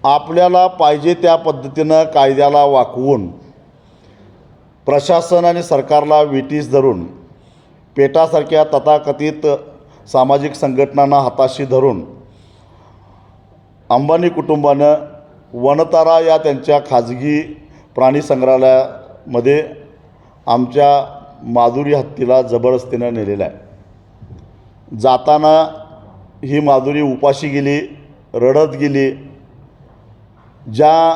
आपल्याला पाहिजे त्या पद्धतीनं कायद्याला वाकवून प्रशासन आणि सरकारला विटीस धरून पेटासारख्या तथाकथित सामाजिक संघटनांना हाताशी धरून अंबानी कुटुंबानं वनतारा या त्यांच्या खाजगी प्राणी संग्रहालयामध्ये आमच्या माधुरी हत्तीला जबरदस्तीनं नेलेलं आहे। जाताना ही माधुरी उपाशी गेली, रडत गेली। ज्या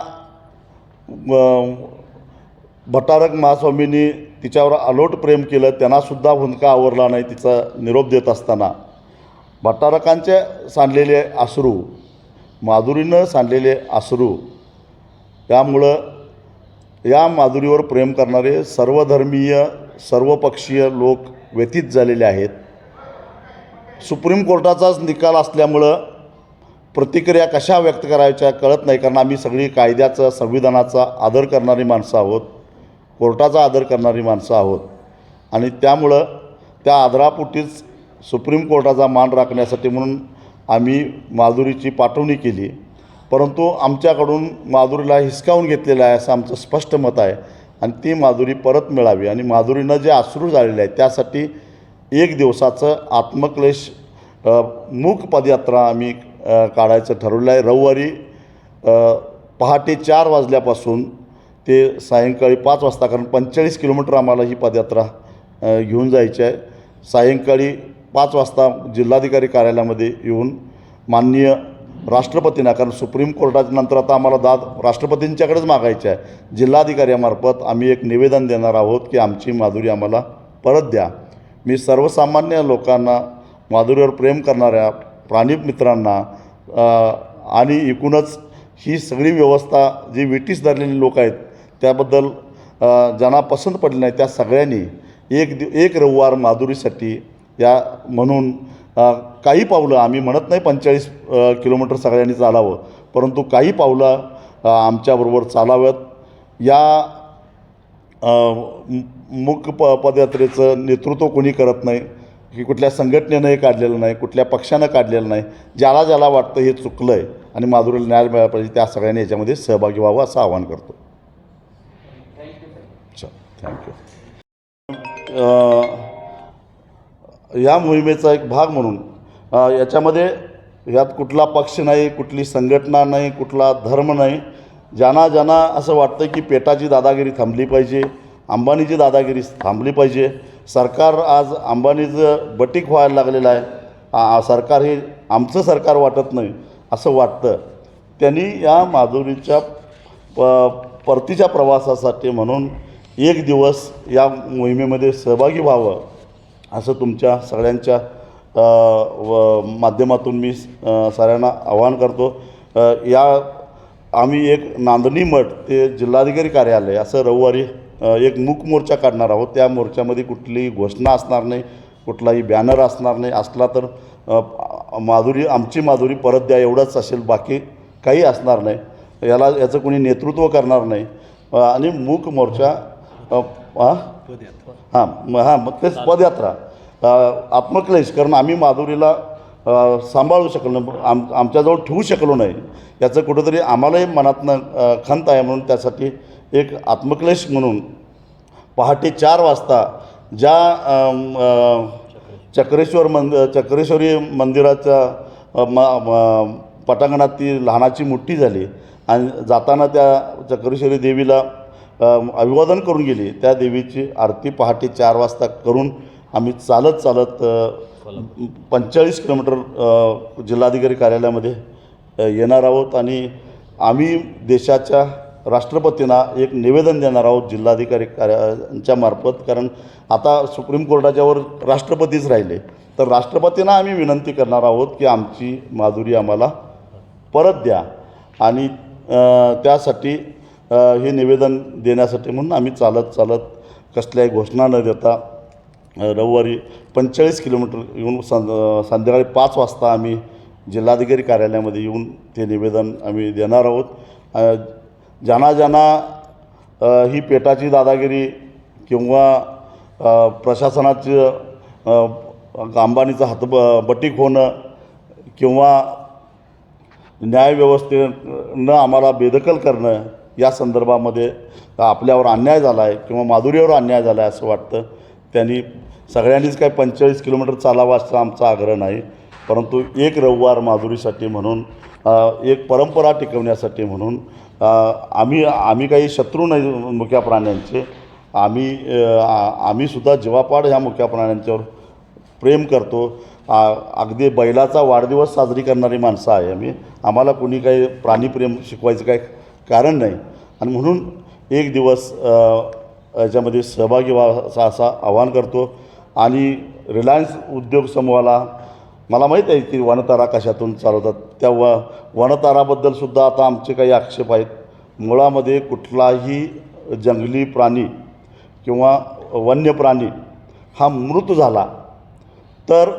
भट्टारक महास्वामींनी तिच्यावर अलोट प्रेम केलं त्यांनासुद्धा हुंदका आवरला नाही तिचा निरोप देत असताना भट्टारकांचे सांडलेले अश्रू, माधुरीनं सांडलेले अश्रू, त्यामुळं या माधुरीवर प्रेम करणारे सर्वधर्मीय सर्वपक्षीय लोक व्यथित झालेले आहेत। सुप्रीम कोर्टाचाच निकाल असल्यामुळं प्रतिक्रिया कशा व्यक्त करायच्या कळत नाही, कारण आम्ही सगळी कायद्याचा संविधानाचा आदर करणारी माणसं आहोत, कोर्टाचा आदर करणारी माणसं आहोत आणि त्यामुळं त्या आदरापोटीच सुप्रीम कोर्टाचा मान राखण्यासाठी म्हणून आम्ही माधुरीची पाठवणी केली। परंतु आमच्याकडून माधुरीला हिसकावून घेतलेलं आहे असं आमचं स्पष्ट मत आहे आणि ती माधुरी परत मिळावी आणि माधुरीनं जे अश्रू झालेले आहेत त्यासाठी 1 दिवसाचं आत्मक्लेश मूक पदयात्रा आम्ही काढायचं ठरवलं आहे। रविवारी पहाटे 4 वाजल्यापासून ते सायंकाळी 5 वाजता, कारण 45 किलोमीटर आम्हाला ही पदयात्रा घेऊन जायची आहे। सायंकाळी 5 वाजता जिल्हाधिकारी कार्यालयामध्ये येऊन माननीय राष्ट्रपतींना, कारण सुप्रीम कोर्टाच्या नंतर आता आम्हाला दाद राष्ट्रपतींच्याकडेच मागायची आहे, जिल्हाधिकाऱ्यामार्फत आम्ही एक निवेदन देणार आहोत की आमची माधुरी आम्हाला परत द्या। मी सर्वसामान्य लोकांना, माधुरीवर प्रेम करणाऱ्या प्राणीमित्रांना आणि एकूणच ही सगळी व्यवस्था जी विटीस धरलेली लोक आहेत त्याबद्दल ज्यांना पसंत पडली नाही त्या सगळ्यांनी एक रविवार माधुरीसाठी या म्हणून काही पावलं, आम्ही म्हणत नाही 45 किलोमीटर सगळ्यांनी चालावं, परंतु काही पावलं आमच्याबरोबर चालाव्यात। या मूक पदयात्रेचं नेतृत्व कोणी करत नाही, की कुठल्या संघटनेनं काढलेलं नाही, कुठल्या पक्षानं काढलेलं नाही। ज्याला ज्याला वाटतं हे चुकलं आहे आणि माधुरीला न्याय मिळाला पाहिजे त्या सगळ्यांनी याच्यामध्ये सहभागी व्हावं असं आवाहन करतो। थँक्यू। या मोहिमेचा एक भाग म्हणून याच्यामध्ये यात कुठला पक्ष नाही, कुठली संघटना नाही, कुठला धर्म नाही। ज्यांना असं वाटतं की पेटाची दादागिरी थांबली पाहिजे, अंबानीची दादागिरी थांबली पाहिजे, सरकार आज अंबानीचं बटीक व्हायला लागलेलं आहे, सरकार हे आमचं सरकार वाटत नाही असं वाटतं, त्यांनी या माधुरीच्या परतीच्या प्रवासासाठी म्हणून 1 दिवस या मोहिमेमध्ये सहभागी व्हावं असं तुमच्या सगळ्यांच्या माध्यमातून मी सगळ्यांना आवाहन करतो। आम्ही एक नांदणी मठ ते जिल्हाधिकारी कार्यालय असं रविवारी एक मूक मोर्चा काढणार आहोत। त्या मोर्चामध्ये कुठलीही घोषणा असणार नाही, कुठलाही बॅनर असणार नाही, असला तर माधुरी, आमची माधुरी परत द्या एवढंच असेल, बाकी काही असणार नाही। याचं कोणी नेतृत्व करणार नाही आणि मूक मोर्चा मग तेच पदयात्रा आत्मक्लेश, कारण आम्ही माधुरीला सांभाळू शकलो नाही, आमच्याजवळ ठेवू शकलो नाही, याचं कुठंतरी आम्हालाही मनातनं खंत आहे। म्हणून त्यासाठी एक आत्मक्लेश म्हणून पहाटे 4 वाजता ज्या चक्रेश्वरी मंदिराच्या पटांगणात ती लहानाची मोठी झाली आणि जाताना त्या चक्रेश्वरी देवीला अभिवादन करून गेली, त्या देवीची आरती पहाटे 4 वाजता करून आम्ही चालत 45 किलोमीटर जिल्हाधिकारी कार्यालयामध्ये येणार आहोत आणि आम्ही देशाच्या राष्ट्रपतींना एक निवेदन देणार आहोत जिल्हाधिकारी कार्यालयाच्या मार्फत, कारण आता सुप्रीम कोर्टाच्यावर राष्ट्रपतीच राहिले, तर राष्ट्रपतींना आम्ही विनंती करणार आहोत की आमची माधुरी आम्हाला परत द्या आणि त्यासाठी हे निवेदन देण्यासाठी म्हणून आम्ही चालत कसल्याही घोषणा न देता रविवारी 45 किलोमीटर येऊन संध्याकाळी 5 वाजता आम्ही जिल्हाधिकारी कार्यालयामध्ये येऊन ते निवेदन आम्ही देणार आहोत। ज्यांना ही पेटाची दादागिरी किंवा प्रशासनाची अंबानीचं हातबटीक होणं किंवा न्यायव्यवस्थेनं आम्हाला बेदखल करणं या संदर्भामध्ये आपल्यावर अन्याय झाला आहे किंवा माधुरीवर अन्याय झाला आहे असं वाटतं. त्यांनी सगळ्यांनीच काय 45 किलोमीटर चालावं असं आमचा आग्रह नाही, परंतु एक रविवार माधुरीसाठी म्हणून एक परंपरा टिकवण्यासाठी म्हणून आम्ही काही शत्रू नाही मुक्या प्राण्यांचे. आम्ही सुद्धा जीवापाड ह्या मुक्या प्राण्यांच्यावर प्रेम करतो. अगदी बैलाचा वाढदिवस साजरी करणारी माणसं आहे आम्हाला कुणी काही प्राणीप्रेम शिकवायचं काही कारण नाही आणि म्हणून एक दिवस याच्यामध्ये सहभागी व्हा असं आवाहन करतो. आणि रिलायन्स उद्योग समूहाला मला माहीत आहे की वनतारा कशातून चालवतात, त्या वनताराबद्दलसुद्धा आता आमचे काही आक्षेप आहेत. मुळामध्ये कुठलाही जंगली प्राणी किंवा वन्य प्राणी हा मृत झाला तर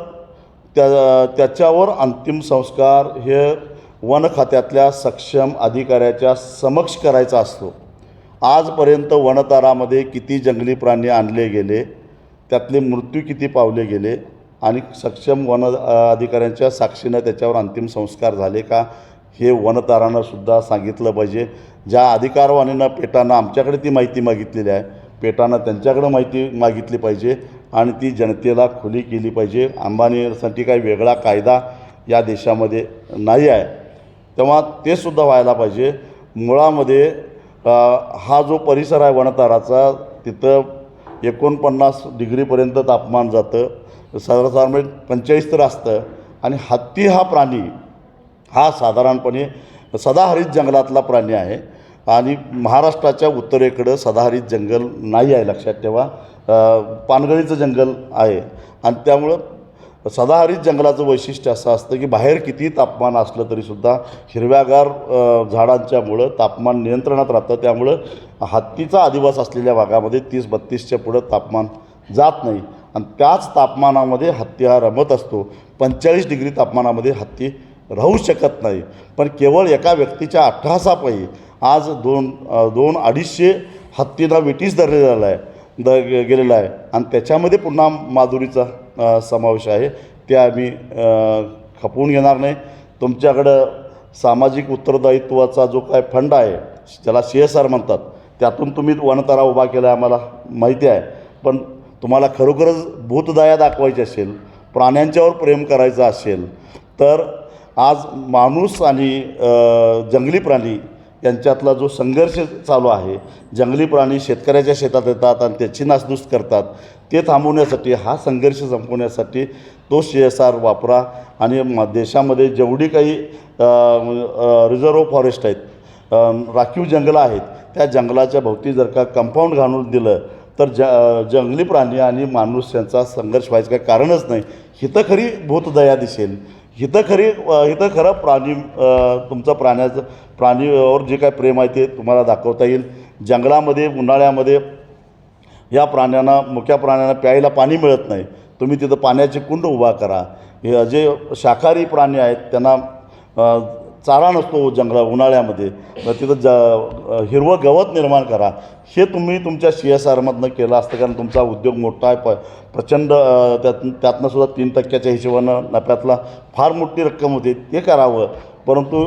त्याच्यावर अंतिम संस्कार हे वन खात्यातल्या सक्षम अधिकाऱ्याच्या समक्ष करायचा असतो. आजपर्यंत वनतारामध्ये किती जंगली प्राणी आणले गेले, त्यातले मृत्यू किती पावले गेले आणि सक्षम वन अधिकाऱ्यांच्या साक्षीनं त्याच्यावर अंतिम संस्कार झाले का हे वनतारानं सुद्धा सांगितलं पाहिजे. ज्या अधिकारवाणीनं पेटानं आमच्याकडे ती माहिती मागितलेली आहे, पेटानं त्यांच्याकडं माहिती मागितली पाहिजे आणि ती जनतेला खुली केली पाहिजे. अंबानीसाठी काही वेगळा कायदा या देशामध्ये नाही आहे, तेव्हा ते सुद्धा व्हायला पाहिजे. मुळामध्ये हा जो परिसर आहे वनताराचा, तिथं 49 डिग्रीपर्यंत तापमान जातं, साधारण 45 तर असतं. आणि हत्ती हा प्राणी हा साधारणपणे सदाहरित जंगलातला प्राणी आहे आणि महाराष्ट्राच्या उत्तरेकडं सदाहरित जंगल नाही आहे, लक्षात ठेवा. पानगळीचं जंगल आहे आणि त्यामुळं सदाहरित जंगलाचं वैशिष्ट्य असं असतं की बाहेर किती तापमान असलं तरीसुद्धा हिरव्यागार झाडांच्यामुळं तापमान नियंत्रणात राहतं. त्यामुळं हत्तीचा अधिवास असलेल्या भागामध्ये 30-32च्या पुढं तापमान जात नाही आणि त्याच तापमानामध्ये हत्ती हा रमत असतो. 45 डिग्री तापमानामध्ये हत्ती राहू शकत नाही. पण केवळ एका व्यक्तीच्या अट्टहासापायी आज 200-250 हत्तींना विटीस धरलेला आहे गेलेला आहे आणि त्याच्यामध्ये पुन्हा माधुरीचा समावेश आहे. ते आम्ही खपवून घेणार नाही. तुमच्याकडं सामाजिक उत्तरदायित्वाचा जो काय फंड आहे, त्याला CSR म्हणतात, त्यातून तुम्ही वनतारा उभा केला आहे आम्हाला माहिती आहे. पण तुम्हाला खरोखरच भूतदया दाखवायची असेल, प्राण्यांच्यावर प्रेम करायचं असेल तर आज माणूस आणि जंगली प्राणी यांच्यातला जो संघर्ष चालू आहे, जंगली प्राणी शेतकऱ्याच्या शेतात येतात आणि त्याची नासधूस करतात, ते थांबवण्यासाठी, हा संघर्ष संपवण्यासाठी तो CSR वापरा. आणि देशामध्ये जेवढी काही रिझर्व फॉरेस्ट आहेत, राखीव जंगलं आहेत, त्या जंगलाच्या भोवती जर का कंपाऊंड घालून दिलं तर जंगली प्राणी आणि माणूस यांचा संघर्ष व्हायचं काही कारणच नाही. हिथं खरी भूतदया दिसेल, हिथं खरं तुमचं प्राणीवर जे काय प्रेम आहे ते तुम्हाला दाखवता येईल. जंगलामध्ये उन्हाळ्यामध्ये या मुक्या प्राण्यांना प्यायला पाणी मिळत नाही, तुम्ही तिथं पाण्याचे कुंड उभा करा. हे जे शाकाहारी प्राणी आहेत त्यांना चारा नसतो उन्हाळ्यामध्ये, तिथं हिरवं गवत निर्माण करा. हे तुम्ही तुमच्या CSRमधनं केलं असतं, कारण तुमचा उद्योग मोठा आहे, प्रचंड. त्यातनं सुद्धा 3% हिशोबानं नफ्यातला फार मोठी रक्कम होते, ते करावं. परंतु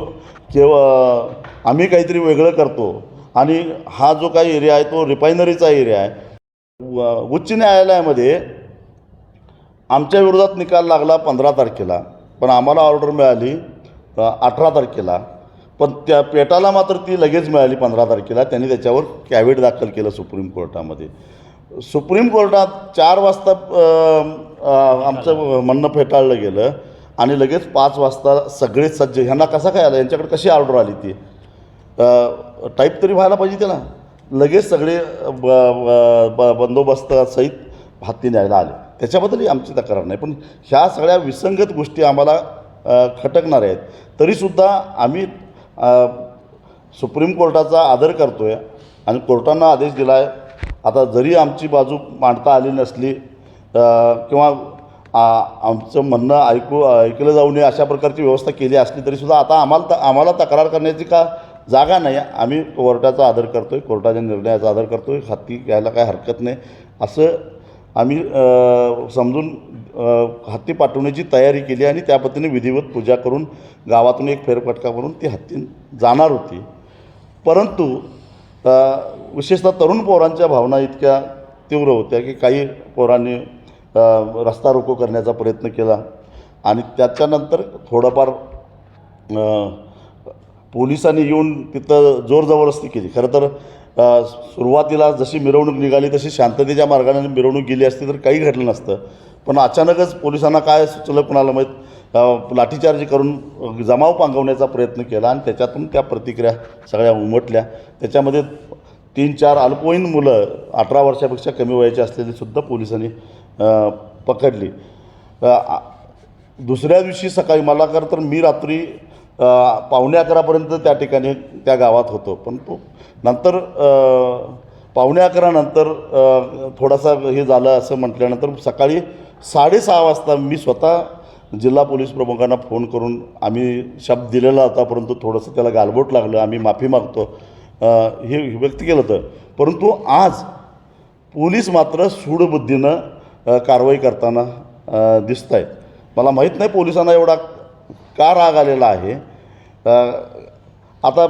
आम्ही काहीतरी वेगळं करतो आणि हा जो काही एरिया आहे तो रिफायनरीचा एरिया आहे. उच्च न्यायालयामध्ये आमच्या विरोधात निकाल लागला 15 तारखेला, पण आम्हाला ऑर्डर मिळाली 18 तारखेला. पण त्या पेटाला मात्र ती लगेच मिळाली 15 तारखेला. त्यांनी त्याच्यावर कॅव्हेट दाखल केलं सुप्रीम कोर्टामध्ये. सुप्रीम कोर्टात 4 वाजता आमचं म्हणणं फेटाळलं गेलं आणि लगेच 5 वाजता सगळे सज्ज. ह्यांना कसा काय आला, यांच्याकडे कशी ऑर्डर आली, ती टाईप तरी व्हायला पाहिजे त्याला. लगेच सगळे बंदोबस्तासहित हत्ती न्यायला आले. त्याच्याबद्दलही आमची तक्रार नाही, पण ह्या सगळ्या विसंगत गोष्टी आम्हाला खटकणार आहेत. तरीसुद्धा आम्ही सुप्रीम कोर्टाचा आदर करतो आहे आणि कोर्टानं आदेश दिला आहे. आता जरी आमची बाजू मांडता आली नसली किंवा आमचं म्हणणं ऐकलं जाऊ नये अशा प्रकारची व्यवस्था केली असली तरीसुद्धा आता आम्हाला तक्रार करण्याची का जागा नाही. आम्ही कोर्टाचा आदर करतो आहे, कोर्टाच्या निर्णयाचा आदर करतो आहे. हत्ती घ्यायला काय हरकत नाही असं आम्ही समजून हत्ती पाठवण्याची तयारी केली आणि त्या पद्धतीने विधिवत पूजा करून गावातून एक फेरफटका मारून ती हत्ती जाणार होती. परंतु विशेषतः तरुण पोरांच्या भावना इतक्या तीव्र होत्या की काही पोरांनी रस्ता रोको करण्याचा प्रयत्न केला आणि त्याच्यानंतर थोडंफार पोलिसांनी येऊन तिथं जोर जबरदस्ती केली. खरं तर सुरुवातीला जशी मिरवणूक निघाली तशी शांततेच्या मार्गाने मिरवणूक गेली असती तर काही घडलं नसतं. पण अचानकच पोलिसांना काय सुचलं कुणाला माहीत, लाठीचार्ज करून जमाव पांगवण्याचा प्रयत्न केला आणि त्याच्यातून त्या प्रतिक्रिया सगळ्या उमटल्या. त्याच्यामध्ये 3-4 अल्पवयीन मुलं 18 वर्षापेक्षा कमी वयाची असलेली सुद्धा पोलिसांनी पकडली. दुसऱ्या दिवशी सकाळी मला खरं तर मी रात्री 11:15 त्या ठिकाणी त्या गावात होतो. पण तो नंतर 11:15 नंतर थोडासा हे झालं असं म्हटल्यानंतर सकाळी 6:30 वाजता मी स्वतः जिल्हा पोलीस प्रमुखांना फोन करून आम्ही शब्द दिलेला होता, परंतु थोडंसं त्याला गालबोट लागलं, आम्ही माफी मागतो हे व्यक्त केलं होतं. परंतु आज पोलीस मात्र सूडबुद्धीनं कारवाई करताना दिसत आहेत. मला माहीत नाही पोलिसांना एवढा का राग आलेला आहे. आता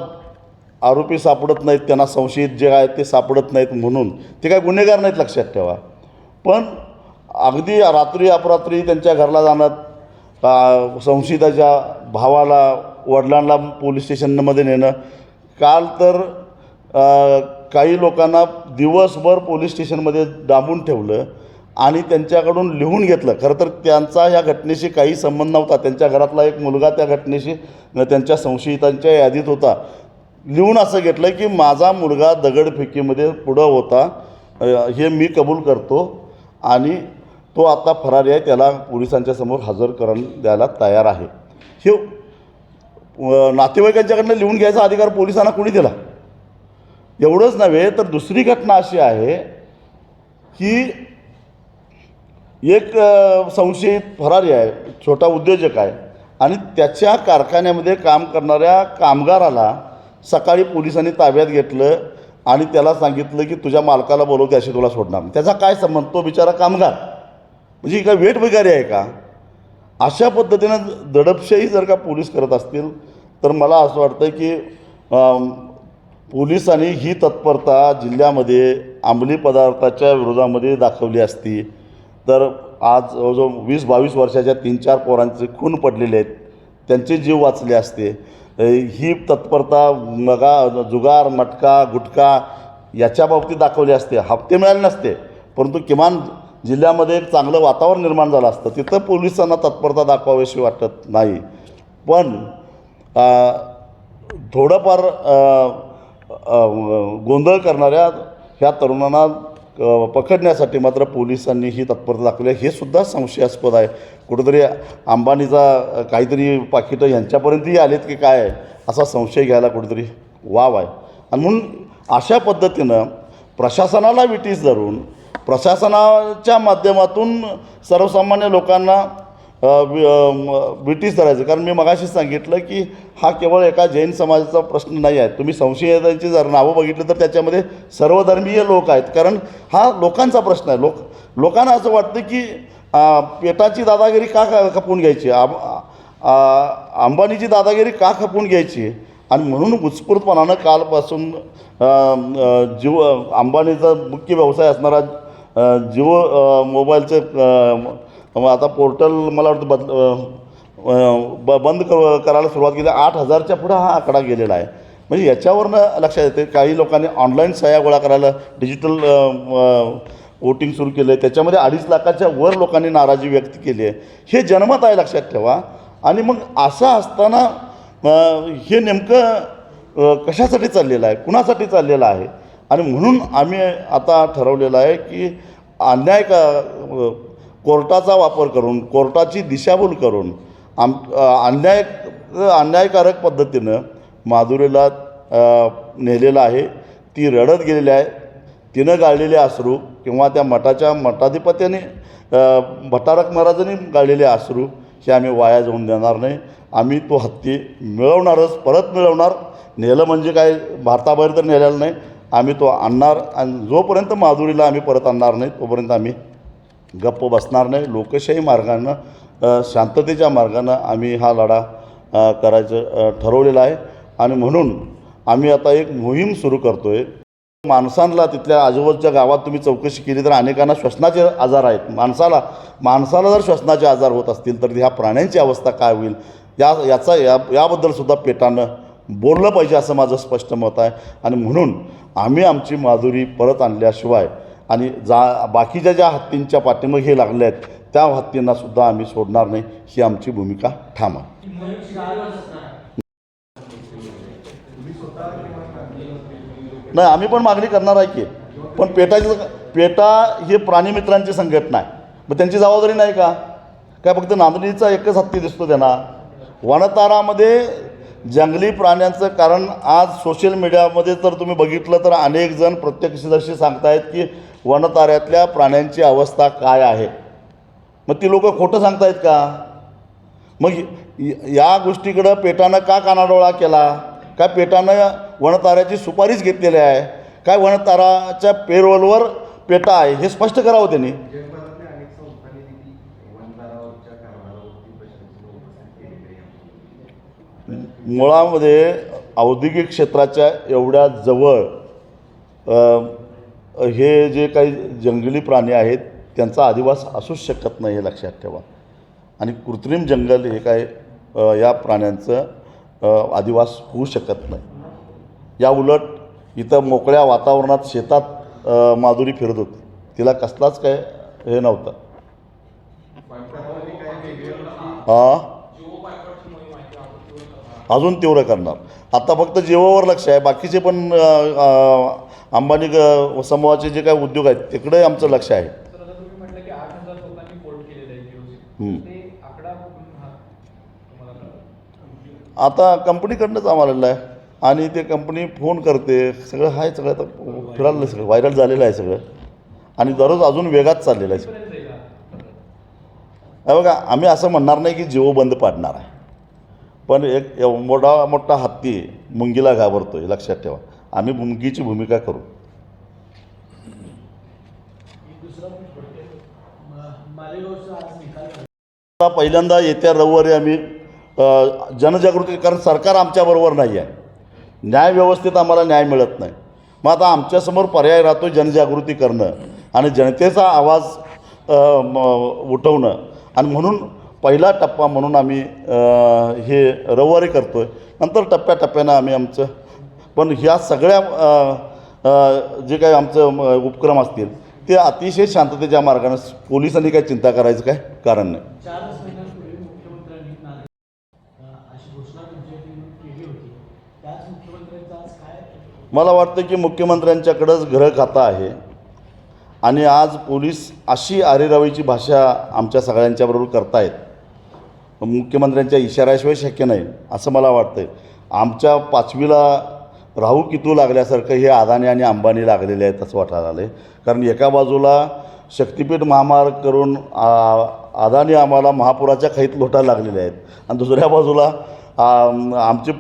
आरोपी सापडत नाहीत, त्यांना संशयित जे आहेत ते सापडत नाहीत म्हणून ते काय गुन्हेगार नाहीत लक्षात ठेवा. पण अगदी रात्री अपरात्री त्यांच्या घरला जाणं, संशयिताच्या भावाला वडिलांना पोलीस स्टेशनमध्ये नेणं. काल तर काही लोकांना दिवसभर पोलीस स्टेशनमध्ये डांबून ठेवलं आणि त्यांच्याकडून लिहून घेतलं. खरं तर त्यांचा ह्या घटनेशी काही संबंध नव्हता. त्यांच्या घरातला एक मुलगा त्या घटनेशी त्यांच्या संशयितांच्या यादीत होता. लिहून असं घेतलं की माझा मुलगा दगडफेकीमध्ये पुढं होता, हे मी कबूल करतो आणि तो आता फरारी आहे, त्याला पोलिसांच्या समोर हजर करून द्यायला तयार आहे. हे नातेवाईकांच्याकडनं लिहून घ्यायचा अधिकार पोलिसांना कोणी दिला? एवढंच नव्हे तर दुसरी घटना अशी आहे की एक संशयित फरारी आहे, छोटा उद्योजक आहे आणि त्याच्या कारखान्यामध्ये काम करणाऱ्या कामगाराला सकाळी पोलिसांनी ताब्यात घेतलं आणि त्याला सांगितलं की तुझ्या मालकाला बोलवते अशी तुला सोडणार. त्याचा काय संबंध? तो बिचारा कामगार, म्हणजे काय वेठ बिगारी आहे का? अशा पद्धतीनं दडपशाही जर का पोलीस करत असतील तर मला असं वाटतं की पोलिसांनी ही तत्परता जिल्ह्यामध्ये अंमली पदार्थाच्या विरोधामध्ये दाखवली असती तर आज जवळजवळ 20-22 वर्षाच्या 3-4 पोरांचे खून पडलेले आहेत, त्यांचे जीव वाचले असते. ही तत्परता जुगार, मटका, गुटखा याच्या बाबतीत दाखवली असते, हप्ते मिळाले नसते, परंतु किमान जिल्ह्यामध्ये एक चांगलं वातावरण निर्माण झालं असतं. तिथं पोलिसांना तत्परता दाखवावीशी वाटत नाही. पण थोडंफार गोंधळ करणाऱ्या ह्या तरुणांना पकडण्यासाठी मात्र पोलिसांनी ही तत्परता दाखवली हे सुद्धा संशयास्पद आहे. कुठंतरी अंबानीचा काहीतरी पाकिटं यांच्यापर्यंतही आलेत की काय असा संशय घ्यायला कुठेतरी वाव आहे. आणि म्हणून अशा पद्धतीनं प्रशासनाला विटीस धरून प्रशासनाच्या माध्यमातून सर्वसामान्य लोकांना विटीस धरायचं. कारण मी मगाशीच सांगितलं की हा केवळ एका जैन समाजाचा प्रश्न नाही आहे. तुम्ही संशयितांची जर नावं बघितलं तर त्याच्यामध्ये सर्वधर्मीय लोक आहेत, कारण हा लोकांचा प्रश्न आहे. लोकांना असं वाटतं की पेटाची दादागिरी का खपवून घ्यायची, अंबानीची दादागिरी का खपवून घ्यायची. आणि म्हणून उत्स्फूर्तपणानं कालपासून अंबानीचा मुख्य व्यवसाय असणारा मोबाईलचं आता पोर्टल मला वाटतं बंद करायला सुरुवात केली. 8,000च्या पुढं हा आकडा गेलेला आहे. म्हणजे याच्यावरनं लक्षात येते काही लोकांनी ऑनलाईन सह्या गोळा करायला डिजिटल वोटिंग सुरू केलं आहे. त्याच्यामध्ये 2.5 लाखाच्या वर लोकांनी नाराजी व्यक्त केली आहे. हे जनमत आहे, लक्षात ठेवा. आणि मग असं असताना हे नेमकं कशासाठी चाललेलं आहे, कुणासाठी चाललेलं आहे. आणि म्हणून आम्ही आता ठरवलेलं आहे की कोर्टाचा वापर करून, कोर्टाची दिशाभूल करून अन्यायकारक पद्धतीनं माधुरीला नेलेलं आहे. ती रडत गेलेली आहे. तिनं गाळलेले अश्रू किंवा त्या मठाधिपत्याने भट्टारक महाराजांनी गाळलेले अश्रू हे आम्ही वाया जाऊन देणार नाही. आम्ही तो हत्ती मिळवणारच, परत मिळवणार. नेलं म्हणजे काय भारताबाहेर तर नेलेलं नाही, आम्ही तो आणणार. आणि जोपर्यंत माधुरीला आम्ही परत आणणार नाही तोपर्यंत आम्ही गप्प बसणार नाही. लोकशाही मार्गानं शांततेच्या मार्गानं आम्ही हा लढा करायचं ठरवलेलं आहे. आणि म्हणून आम्ही आता एक मोहीम सुरू करतो आहे. माणसांना तिथल्या आजूबाजूच्या गावात तुम्ही चौकशी केली तर अनेकांना श्वसनाचे आजार आहेत. माणसाला जर श्वसनाचे आजार होत असतील तर ह्या प्राण्यांची अवस्था काय होईल याबद्दलसुद्धा पेटानं बोललं पाहिजे असं माझं स्पष्ट मत आहे. आणि म्हणून आम्ही आमची माधुरी परत आणल्याशिवाय आणि बाकीच्या ज्या हत्तींच्या पाठीमागे हे लागले आहेत त्या हत्तींनासुद्धा आम्ही सोडणार नाही, ही आमची भूमिका ठाम आहे. नाही, आम्ही पण मागणी करणार आहे की, पण पेटा हे प्राणीमित्रांची संघटना आहे. मग त्यांची जबाबदारी नाही का? काय फक्त नांदणीचा एकच हत्ती दिसतो त्यांना? वनतारामध्ये जंगली प्राण्यांचं, कारण आज सोशल मीडियामध्ये तर तुम्ही बघितलं तर अनेक जण प्रत्यक्षदर्शी सांगतायत की वनताऱ्यातल्या प्राण्यांची अवस्था काय आहे. मग ती लोक खोटं सांगतायत का? मग या गोष्टीकडं पेटानं का कानाडोळा केला? काय पेटानं वनताऱ्याची सुपारीच घेतलेली आहे? काय वनताराच्या पेरोलवर पेटा आहे हे स्पष्ट करावं त्यांनी. मुळामध्ये औद्योगिक क्षेत्राच्या एवढ्या जवळ हे जे काही जंगली प्राणी आहेत त्यांचा अधिवास असूच शकत नाही, हे लक्षात ठेवा. आणि कृत्रिम जंगल हे काय या प्राण्यांचं अधिवास होऊ शकत नाही. या उलट इथं मोकळ्या वातावरणात शेतात माधुरी फिरत होती, तिला कसलाच काय हे नव्हतं. अजून तीव्र करणार. आता फक्त जिओवर लक्ष आहे, बाकीचे पण अंबानी समूहाचे जे काही उद्योग आहेत तिकडे आमचं लक्ष आहे. आता कंपनीकडनंच आम्हाला आहे आणि ते कंपनी फोन करते, सगळं आहे, सगळं आता फिरायला सगळं व्हायरल झालेलं आहे सगळं आणि दररोज अजून वेगात चाललेलं आहे सगळं. बघा, आम्ही असं म्हणणार नाही की जिओ बंद पाडणार आहे, पण एक मोठा हत्ती मुंगीला घाबरतो हे लक्षात ठेवा. आम्ही मुंगीची भूमिका करू. पहिल्यांदा येत्या रविवारी आम्ही जनजागृती, कारण सरकार आमच्याबरोबर नाही आहे, न्यायव्यवस्थेत आम्हाला न्याय मिळत नाही. मग आता आमच्यासमोर पर्याय राहतो जनजागृती करणं आणि जनतेचा आवाज उठवणं. आणि म्हणून पहिला टप्पा म्हणून आम्ही हे रविवारी करतो आहे. नंतर टप्प्याटप्प्यानं आम्ही आमचं, पण ह्या सगळ्या जे काही आमचं उपक्रम असतील ते अतिशय शांततेच्या मार्गानं, पोलिसांनी काही चिंता करायचं काय कारण नाही. मला वाटतं की मुख्यमंत्र्यांच्याकडंच ग्रह खाता आहे आणि आज पोलीस अशी आरेरावीची भाषा आमच्या सगळ्यांच्याबरोबर करतायत, मुख्यमंत्र्यांच्या इशाऱ्याशिवाय शक्य नाही असं मला वाटतं. आमच्या पाचवीला राहू कितू लागल्यासारखं हे अदानी आणि अंबानी लागलेले आहेत असं वाटायला आलं आहे. कारण एका बाजूला शक्तिपीठ महामार्ग करून अदानी आम्हाला महापुराच्या खैत लोटायला लागलेले आहेत आणि दुसऱ्या बाजूला आमचे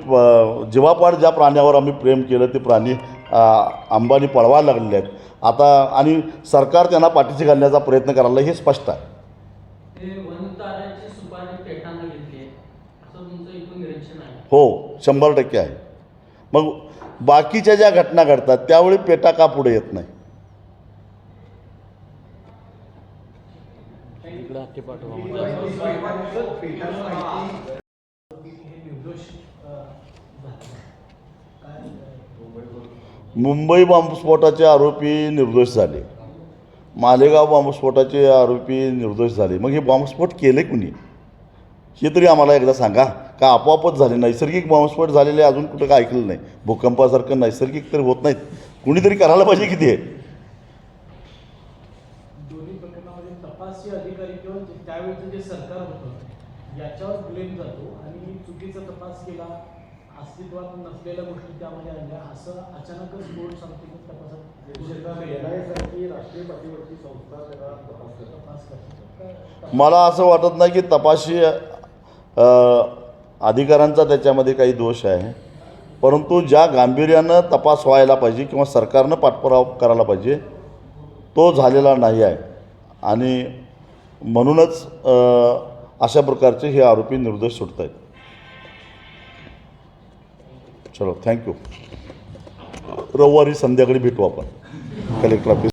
जीवापाड ज्या प्राण्यावर आम्ही प्रेम केलं ते प्राणी अंबानी पळवायला लागलेले आहेत आता. आणि सरकार त्यांना पाठीशी घालण्याचा प्रयत्न करायला हे स्पष्ट आहे. हो, 100% आहे. मग बाकीच्या ज्या घटना घडतात त्यावेळी पेटा का पुढे येत नाही? मुंबई बॉम्बस्फोटाचे आरोपी निर्दोष झाले, मालेगाव बॉम्बस्फोटाचे आरोपी निर्दोष झाले. मग हे बॉम्बस्फोट केले कुणी हे तरी आम्हाला एकदा सांगा. का आपोआपच झाले? नैसर्गिक बॉम्बस्फोट झालेले अजून कुठं काय ऐकलं नाही. भूकंपासारखं नैसर्गिक तरी होत नाहीत, कुणीतरी करायला पाहिजे की ते. दोन्ही प्रकरणामध्ये तपासी अधिकारी किंवा त्यावेळेचं जे सरकार होतं याच्यावर ब्लेम जातो आणि चुकीचा तपास केला, अस्तित्वात नसलेल्या गोष्टी त्यामध्ये आणल्या असं अचानकच बोर्ड सांगते की तपासात राष्ट्रीय पातळीवरची संस्था तपास करते. मला असं वाटत नाही की तपाशी अधिकाऱ्यांचा त्याच्यामध्ये काही दोष आहे, परंतु ज्या गांभीर्यानं तपास व्हायला पाहिजे किंवा सरकारनं पाठपुरावा करायला पाहिजे तो झालेला नाही आहे. आणि म्हणूनच अशा प्रकारचे हे आरोपी निर्दोष सुटत आहेत. चलो थँक्यू. रविवारी संध्याकाळी भेटू आपण कलेक्टर ऑफिस.